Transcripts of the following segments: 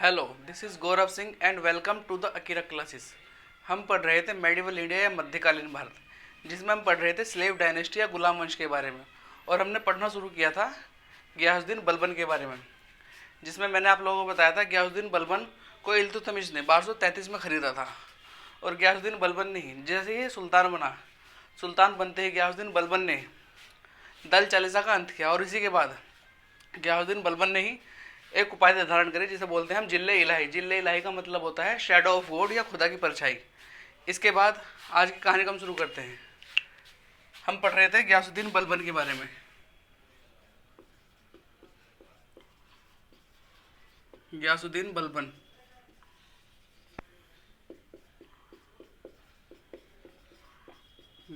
Hello, this is Gaurav Singh and welcome to the Akira classes. हम पढ़ रहे थे मेडिवल इंडिया या मध्यकालीन भारत, जिसमें हम पढ़ रहे थे स्लेव डायनेस्टी या गुलाम वंश के बारे में। और हमने पढ़ना शुरू किया था गियासुद्दीन बलबन के बारे में, जिसमें मैंने आप लोगों को बताया था गियासुद्दीन बलबन को इल्तुतमिश ने 1233 में ख़रीदा था। और गियासुद्दीन बलबन ने ही जैसे ही सुल्तान बनते ही गियासुद्दीन बलबन ने दल चालीसा का अंत किया। और इसी के बाद गियासुद्दीन बलबन ने ही एक उपाधि धारण करी जिसे बोलते हैं हम जिले इलाही। जिले इलाही का मतलब होता है शैडो ऑफ गॉड या खुदा की परछाई। इसके बाद आज की कहानी को हम शुरू करते हैं। हम पढ़ रहे थे गियासुद्दीन बलबन के बारे में। गियासुद्दीन बलबन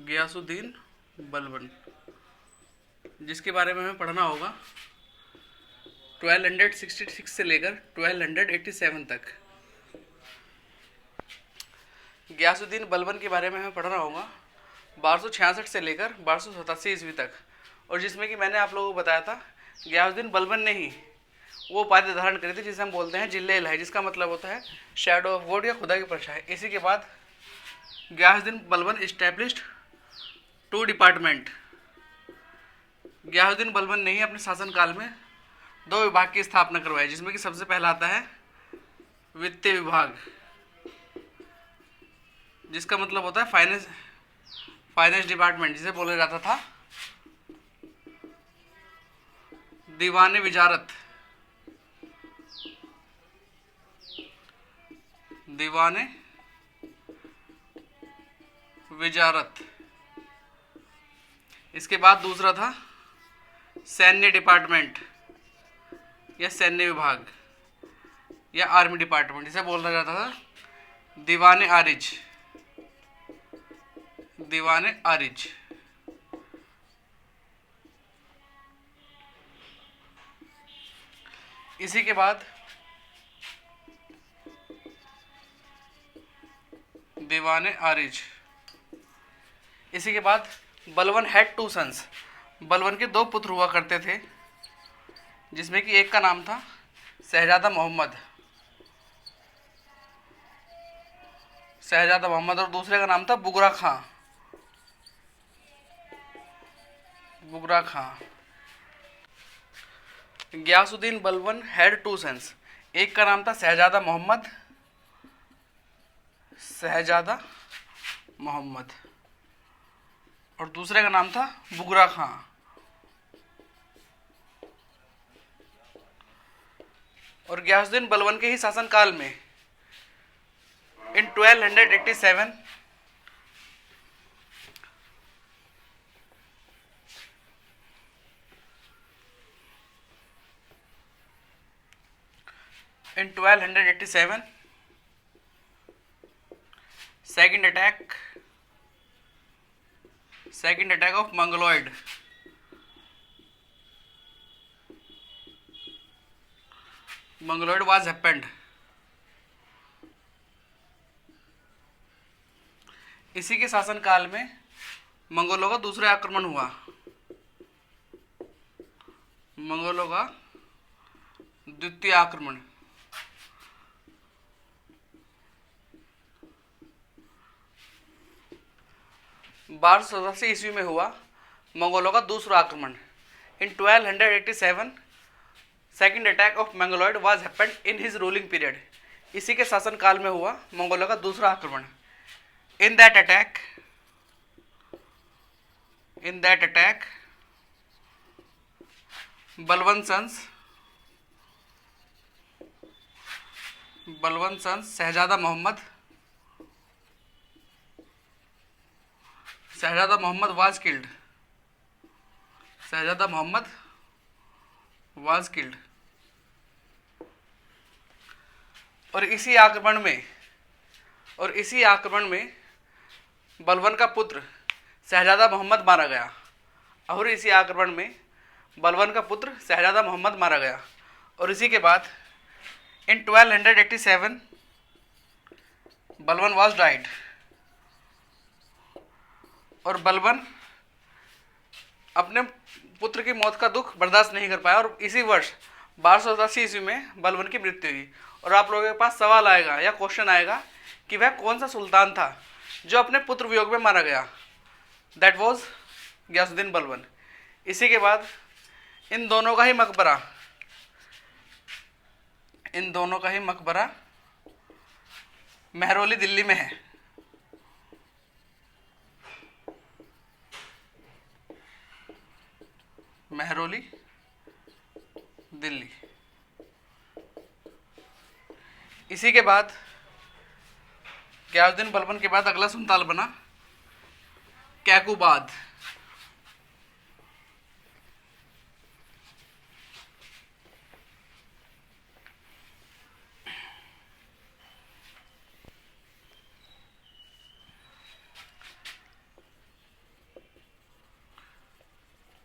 गियासुद्दीन बलबन जिसके बारे में हमें पढ़ना होगा 1266 से लेकर 1287 तक। गियासुद्दीन बलबन के बारे में हमें पढ़ना होगा 1266 से लेकर 1287 ईस्वी तक। और जिसमें कि मैंने आप लोगों को बताया था गियासुद्दीन बलबन ने ही वो उपाधि धारण करी थी जिसे हम बोलते हैं जिले इलाही, जिसका मतलब होता है शैडो ऑफ गॉड या खुदा की परछाई। इसी के बाद गियासुद्दीन बलबन इस्टेब्लिश्ड 2 डिपार्टमेंट। गियासुद्दीन बलबन ने ही अपने शासनकाल में 2 विभाग की स्थापना करवाई, जिसमें कि सबसे पहला आता है वित्तीय विभाग, जिसका मतलब होता है फाइनेंस डिपार्टमेंट, जिसे बोला जाता था दीवाने विजारत। दीवाने विजारत। इसके बाद दूसरा था सैन्य डिपार्टमेंट या सैन्य विभाग या आर्मी डिपार्टमेंट, जिसे बोला जाता था दीवाने आरिज। दीवाने आरिज। इसी के बाद दीवाने आरिज। इसी के बाद बलबन हैड 2 सन्स। बलबन के 2 पुत्र हुआ करते थे, जिसमें कि एक का नाम था शहजादा मोहम्मद और दूसरे का नाम था बुगरा खां। Ghiyasuddin Balban had 2 sons. एक का नाम था शहजादा मोहम्मद और दूसरे का नाम था बुगरा खां। और गियासुद्दीन बलबन के ही शासनकाल में इन 1287 second attack of Mongoloid was happened। इसी के शासनकाल में मंगोलों का दूसरा आक्रमण हुआ। मंगोलों का द्वितीय आक्रमण 1287 ईस्वी में हुआ। मंगोलों का दूसरा आक्रमण in 1287 second attack of Mongoloid was happened in his ruling period. इसी के शासनकाल में हुआ मंगोलों का दूसरा आक्रमण। In that attack Balban sons Shahzada Muhammad was killed. और इसी आक्रमण में बलबन का पुत्र शहजादा मोहम्मद मारा गया। और इसी के बाद इन 1287 बलबन वाज डाइड। और बलबन अपने पुत्र की मौत का दुख बर्दाश्त नहीं कर पाया और इसी वर्ष 1287 ईस्वी में बलबन की मृत्यु हुई। और आप लोगों के पास सवाल आएगा या क्वेश्चन आएगा कि वह कौन सा सुल्तान था जो अपने पुत्र वियोग में मारा गया। That was Ghiyasuddin Balban. इसी के बाद इन दोनों का ही मकबरा मेहरौली दिल्ली में है। मेहरौली दिल्ली। इसी के बाद गयासुद्दीन बलबन के बाद अगला सुल्तान बना कैकुबाद।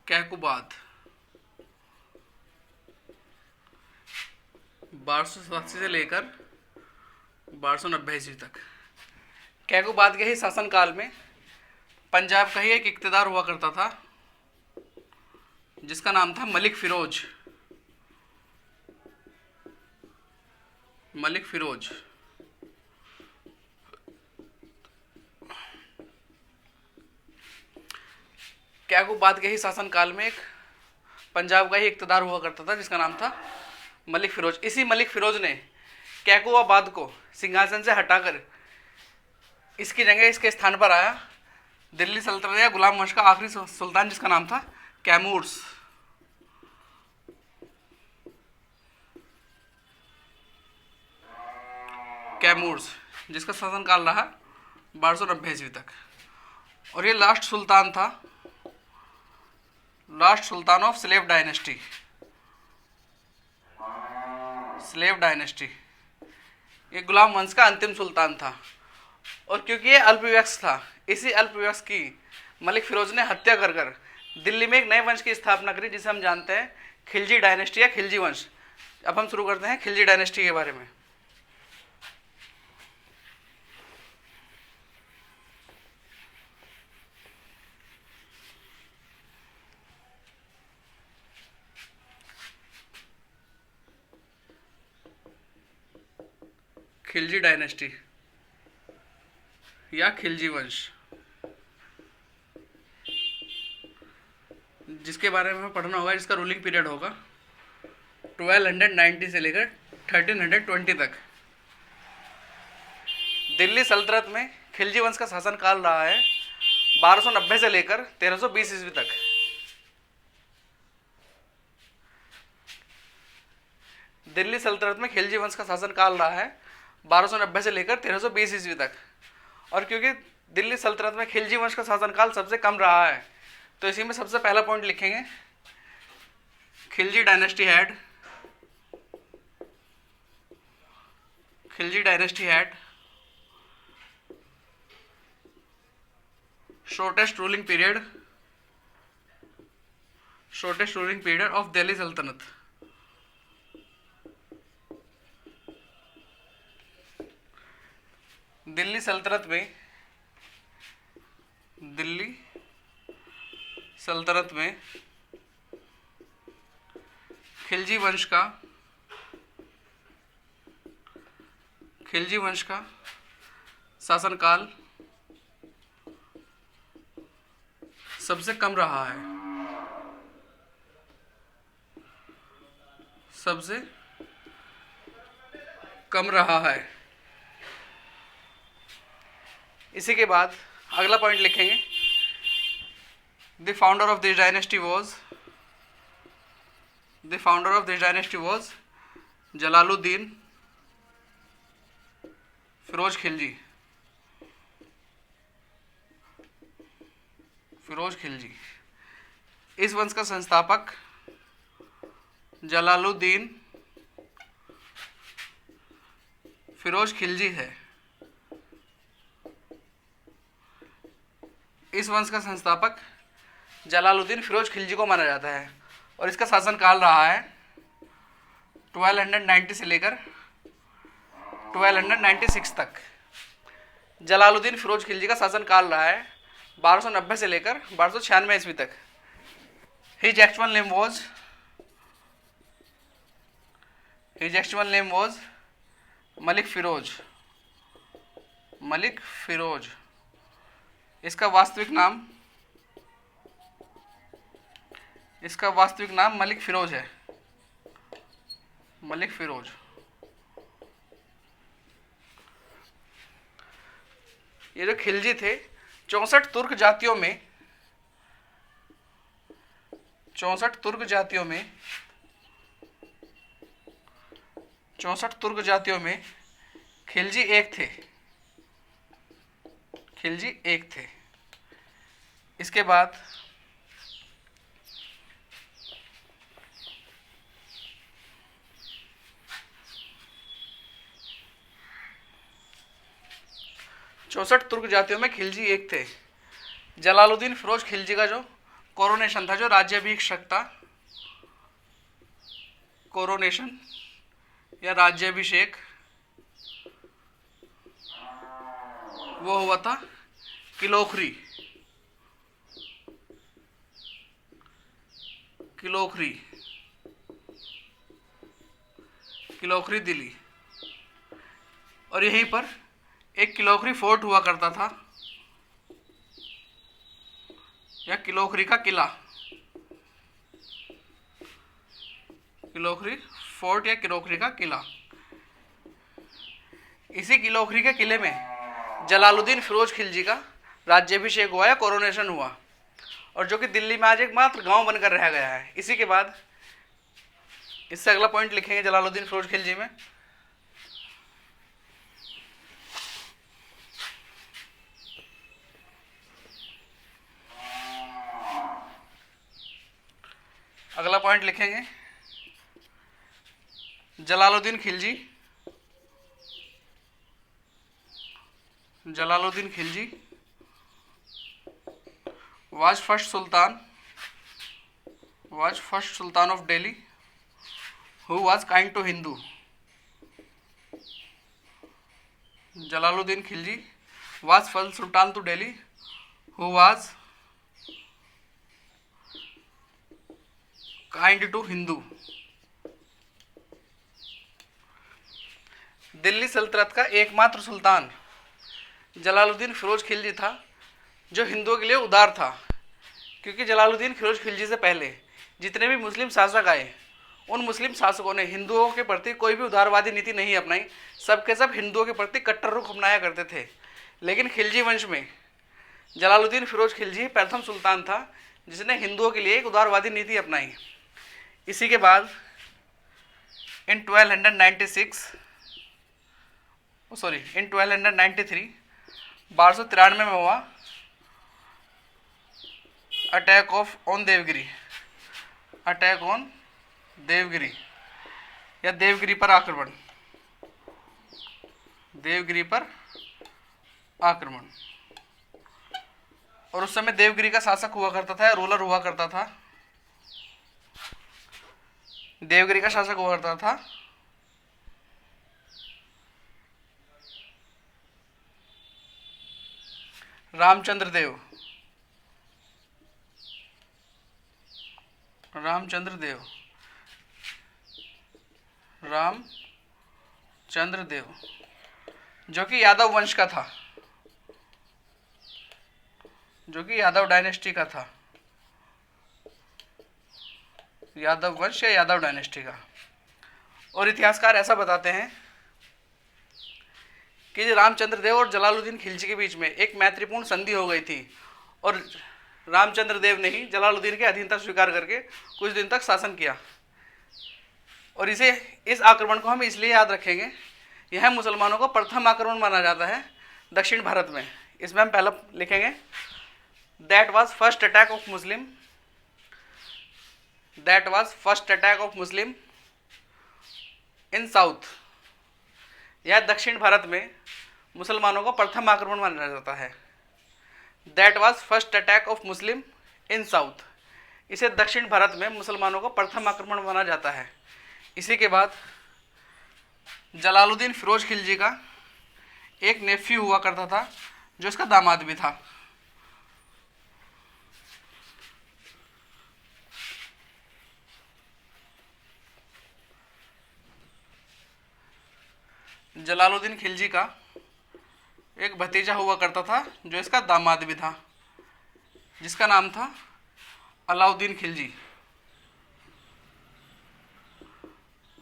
कैकुबाद 1287 से लेकर 1290 ईस्वी तक। कैकुबाद के ही शासनकाल में पंजाब का ही एक इक़्तिदार हुआ करता था जिसका नाम था मलिक फ़िरोज। कैकुबाद के ही शासनकाल में एक पंजाब का ही इक़्तिदार हुआ करता था जिसका नाम था मलिक फ़िरोज। इसी मलिक फ़िरोज ने कैकुबाद को सिंहासन से हटाकर इसकी जगह इसके स्थान पर आया दिल्ली सल्तनत या गुलाम वंश का आखिरी सुल्तान जिसका नाम था कैमूर्स। जिसका शासनकाल रहा 1290 ईस्वी तक। और ये last Sultan of slave dynasty. ये गुलाम वंश का अंतिम सुल्तान था। और क्योंकि ये अल्पवयस्क था, इसी अल्पवयस्क की मलिक फ़िरोज ने हत्या कर दिल्ली में एक नए वंश की स्थापना करी जिसे हम जानते हैं खिलजी डायनेस्टी या खिलजी वंश। अब हम शुरू करते हैं खिलजी डायनेस्टी के बारे में। खिलजी डायनेस्टी या खिलजी वंश, जिसके बारे में हमें पढ़ना होगा, जिसका रूलिंग पीरियड होगा 1290 से लेकर 1320 तक। दिल्ली सल्तनत में खिलजी वंश का शासनकाल रहा है 1290 से लेकर 1320 ईस्वी तक। दिल्ली सल्तनत में खिलजी वंश का शासनकाल रहा है 1290 से लेकर 1320 ईस्वी तक। और क्योंकि दिल्ली सल्तनत में खिलजी वंश का शासनकाल सबसे कम रहा है, तो इसी में सबसे पहला पॉइंट लिखेंगे Khilji dynasty had shortest ruling period of Delhi सल्तनत। दिल्ली सल्तनत में खिलजी वंश का शासनकाल सबसे कम रहा है। इसी के बाद अगला पॉइंट लिखेंगे the founder of this dynasty was Jalaluddin Firoz Khilji. इस वंश का संस्थापक जलालुद्दीन फिरोज खिलजी है। इस वंश का संस्थापक जलालुद्दीन फिरोज खिलजी को माना जाता है और इसका शासनकाल रहा है 1290 से लेकर 1296 तक। जलालुद्दीन फिरोज खिलजी का शासनकाल रहा है 1290 से लेकर 1296 ईस्वी तक। His actual name was his actual name was Malik Firoz. Malik Firoz. इसका वास्तविक नाम मलिक फिरोज है। मलिक फिरोज। ये जो खिलजी थे 64 तुर्क जातियों में 64 तुर्क जातियों में खिलजी एक थे। इसके बाद चौसठ तुर्क जातियों में खिलजी एक थे। जलालुद्दीन फिरोज खिलजी का जो कोरोनेशन था, जो राज्याभिषेक था, कोरोनेशन या राज्याभिषेक, वो हुआ था किलोखरी दिल्ली। और यहीं पर एक किलोखरी फोर्ट हुआ करता था, या किलोखरी का किला, किलोखरी फोर्ट या किलोखरी का किला। इसी किलोखरी के किले में जलालुद्दीन फिरोज खिलजी का राज्याभिषेक हुआ या कोरोनेशन हुआ, और जो कि दिल्ली में आज एक मात्र गांव बनकर रह गया है। इसी के बाद इससे अगला पॉइंट लिखेंगे जलालुद्दीन फिरोज खिलजी में। अगला पॉइंट लिखेंगे Jalaluddin Khilji was first sultan of Delhi who was kind to Hindu. Jalaluddin Khilji was first sultan to Delhi who was kind to Hindu. Delhi सल्तनत का एकमात्र सुल्तान जलालुद्दीन फिरोज खिलजी था, जो हिंदुओं के लिए उदार था। क्योंकि जलालुद्दीन फिरोज खिलजी से पहले जितने भी मुस्लिम शासक आए, उन मुस्लिम शासकों ने हिंदुओं के प्रति कोई भी उदारवादी नीति नहीं अपनाई। सबके सब हिंदुओं के प्रति कट्टर रुख अपनाया करते थे। लेकिन खिलजी वंश में जलालुद्दीन फिरोज खिलजी प्रथम सुल्तान था जिसने हिंदुओं के लिए एक उदारवादी नीति अपनाई। इसी के बाद इन 1293 1293 में हुआ अटैक ऑन देवगिरी या देवगिरी पर आक्रमण। और उस समय देवगिरी का शासक हुआ करता था, रूलर हुआ करता था, देवगिरी का शासक हुआ करता था रामचंद्र देव, जो कि यादव वंश का था, जो कि यादव डायनेस्टी का था, यादव वंश या यादव डायनेस्टी का। और इतिहासकार ऐसा बताते हैं कि रामचंद्र देव और जलालुद्दीन खिलजी के बीच में एक मैत्रीपूर्ण संधि हो गई थी, और रामचंद्र देव ने ही जलालुद्दीन की अधीनता स्वीकार करके कुछ दिन तक शासन किया। और इस आक्रमण को हम इसलिए याद रखेंगे, यह मुसलमानों का प्रथम आक्रमण माना जाता है दक्षिण भारत में। इसमें हम पहला लिखेंगे that was first attack of Muslim in south. यह दक्षिण भारत में मुसलमानों का प्रथम आक्रमण माना जाता है। That was first attack of Muslim in south. इसे दक्षिण भारत में मुसलमानों का प्रथम आक्रमण माना जाता है। इसी के बाद जलालुद्दीन फिरोज खिलजी का एक नेफ्यू हुआ करता था, जो इसका दामाद भी था। जलालुद्दीन खिलजी का एक भतीजा हुआ करता था जो इसका दामाद भी था, जिसका नाम था Alauddin Khilji.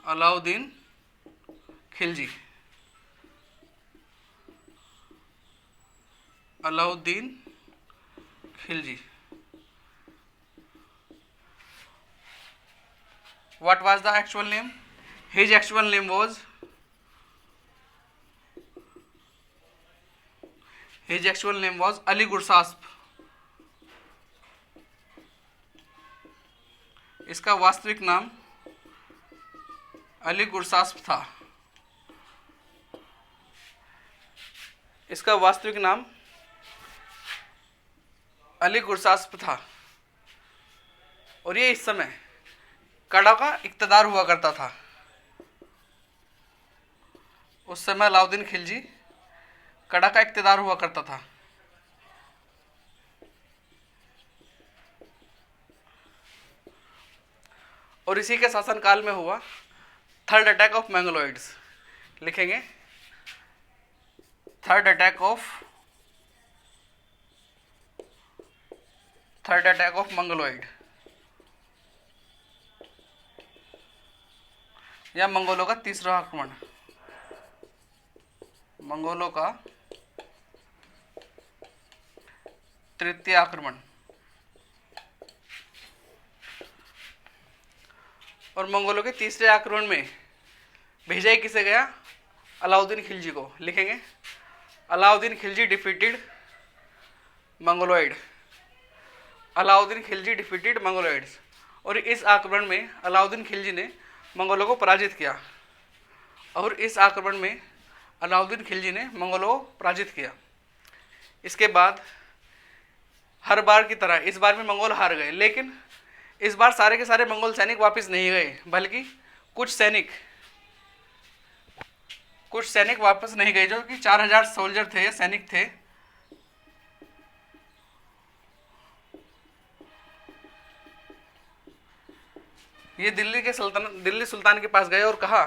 Alauddin Khilji. Alauddin Khilji. What was the actual name? His actual name was Ali Gurshasp. इसका वास्तविक नाम अली गुरसास्प था। इसका वास्तविक नाम अली गुरसास्प था और ये इस समय कड़ा का इक़्तिदार हुआ करता था। उस समय अलाउद्दीन खिलजी कड़ा का इक़्तिदार हुआ करता था। और इसी के शासनकाल में हुआ थर्ड अटैक ऑफ मंगोलॉइड्स। लिखेंगे थर्ड अटैक ऑफ मंगोलॉइड, या मंगोलों का तीसरा आक्रमण। मंगोलों का तृतीय आक्रमण। और मंगोलों के तीसरे आक्रमण में भेजा ही किसे गया? अलाउद्दीन खिलजी को। लिखेंगे Alauddin Khilji defeated Mongoloid. Alauddin Khilji defeated Mongoloids. और इस आक्रमण में अलाउद्दीन खिलजी ने मंगोलों को पराजित किया। और इस आक्रमण में अलाउद्दीन खिलजी ने मंगोलों को पराजित किया। इसके बाद हर बार की तरह इस बार भी मंगोल हार गए, लेकिन इस बार सारे के सारे मंगोल सैनिक वापस नहीं गए, बल्कि कुछ सैनिक वापस नहीं गए, जो कि 4000 सोल्जर थे, सैनिक थे। ये दिल्ली सुल्तान के पास गए और कहा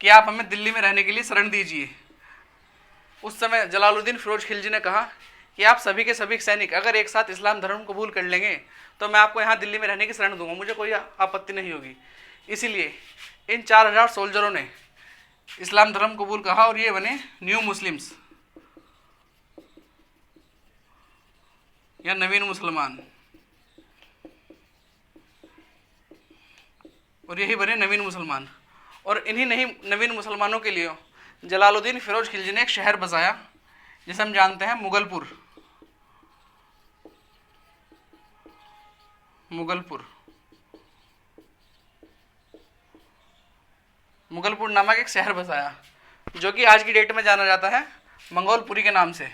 कि आप हमें दिल्ली में रहने के लिए शरण दीजिए। उस समय जलालुद्दीन फिरोज खिलजी ने कहा कि आप सभी के सभी सैनिक अगर एक साथ इस्लाम धर्म कबूल कर लेंगे तो मैं आपको यहाँ दिल्ली में रहने की शरण दूंगा, मुझे कोई आपत्ति नहीं होगी। इसीलिए इन 4000 सोल्जरों ने इस्लाम धर्म कबूल कहा और ये बने न्यू मुस्लिम्स, या नवीन मुसलमान। और यही बने नवीन मुसलमान। और इन्हीं नहीं नवीन मुसलमानों के लिए जलालुद्दीन फिरोज खिलजी ने एक शहर बसाया जिसे हम जानते हैं मुगलपुर। मुगलपुर नामक एक शहर बसाया, जो कि आज की डेट में जाना जाता है मंगोलपुरी के नाम से।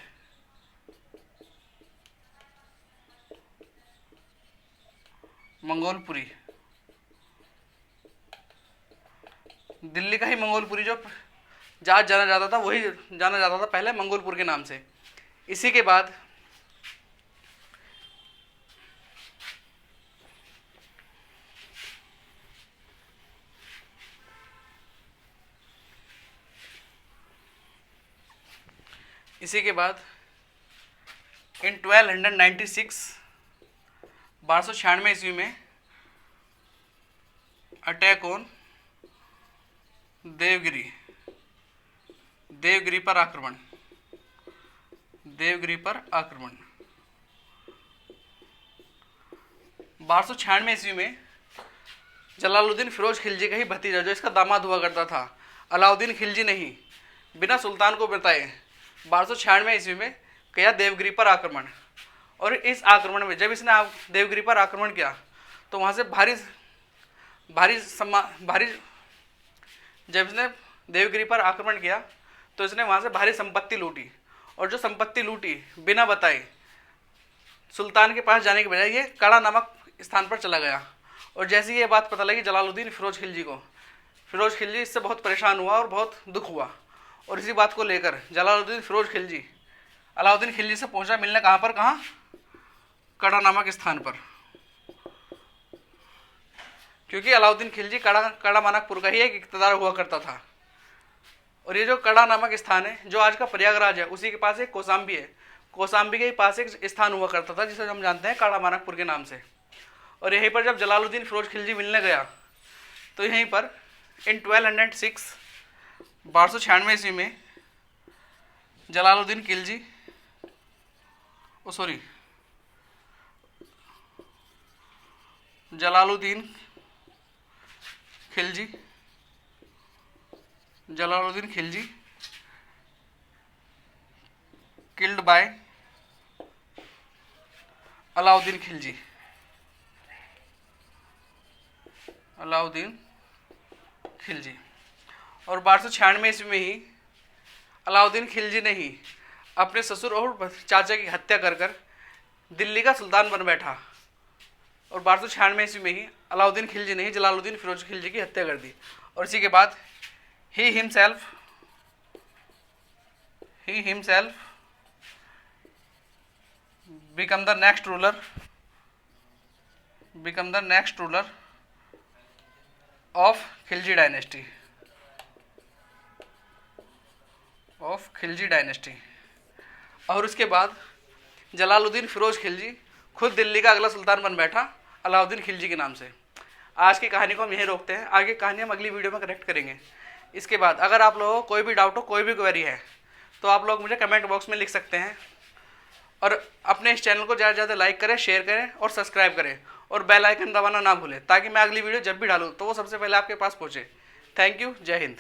मंगोलपुरी। दिल्ली का ही मंगोलपुरी जो जहाँ जाना जाता था, वही जाना जाता था पहले मंगोलपुर के नाम से। इसी के बाद इन 1296 1296 ईस्वी में अटैक ऑन देवगिरी पर आक्रमण। 1296 ईस्वी में जलालुद्दीन फिरोज खिलजी का ही भतीजा, जो इसका दामाद हुआ करता था, अलाउद्दीन खिलजी ने ही बिना सुल्तान को बताए 1296 ईस्वी में किया देवगिरी पर आक्रमण। और इस आक्रमण में जब इसने देवगिरी पर आक्रमण किया तो वहाँ से जब इसने देवगिरी पर आक्रमण किया तो इसने वहाँ से भारी संपत्ति लूटी। और जो संपत्ति लूटी बिना बताए सुल्तान के पास जाने के बजाय ये कड़ा नामक स्थान पर चला गया। और जैसे ही ये बात पता लगी जलालुद्दीन फिरोज खिलजी को, फिरोज खिलजी इससे बहुत परेशान हुआ और बहुत दुख हुआ। और इसी बात को लेकर जलालुद्दीन फिरोज खिलजी अलाउद्दीन खिलजी से पहुंचा मिलने। कहाँ? कड़ा नामक स्थान पर, क्योंकि अलाउद्दीन खिलजी कड़ा मानकपुर का ही एक इक़्तिदार हुआ करता था। और ये जो कड़ा नामक स्थान है जो आज का प्रयागराज है, उसी के पास एक कौशाम्बी है। कौशाम्बी के पास एक स्थान हुआ करता था जिसे हम जानते हैं काड़ा मानकपुर के नाम से। और यहीं पर जब जलालुद्दीन फिरोज खिलजी मिलने गया तो यहीं पर इन 1206 1296 ईस्वी में जलालुद्दीन खिलजी जलालुद्दीन खिलजी किल्ड बाय अलाउद्दीन खिलजी। और 1296 ईस्वी में ही अलाउद्दीन खिलजी ने ही अपने ससुर और चाचा की हत्या कर दिल्ली का सुल्तान बन बैठा। और 1296 ईस्वी में ही अलाउद्दीन खिलजी ने ही जलालुद्दीन फिरोज खिलजी की हत्या कर दी। और इसी के बाद he himself become the next ruler of Khilji dynasty. और उसके बाद जलालुद्दीन फिरोज खिलजी खुद दिल्ली का अगला सुल्तान बन बैठा अलाउद्दीन खिलजी के नाम से। आज की कहानी को हम यहीं रोकते हैं, आगे कहानी हम अगली वीडियो में करेक्ट करेंगे। इसके बाद अगर आप लोगों को कोई भी डाउट हो, कोई भी क्वेरी है, तो आप लोग मुझे कमेंट बॉक्स में लिख सकते हैं। और अपने इस चैनल को ज़्यादा से ज़्यादा लाइक करें, शेयर करें और सब्सक्राइब करें, और बेल आइकन दबाना ना भूलें ताकि मैं अगली वीडियो जब भी डालूँ तो वो सबसे पहले आपके पास पहुँचे। Thank you. जय हिंद।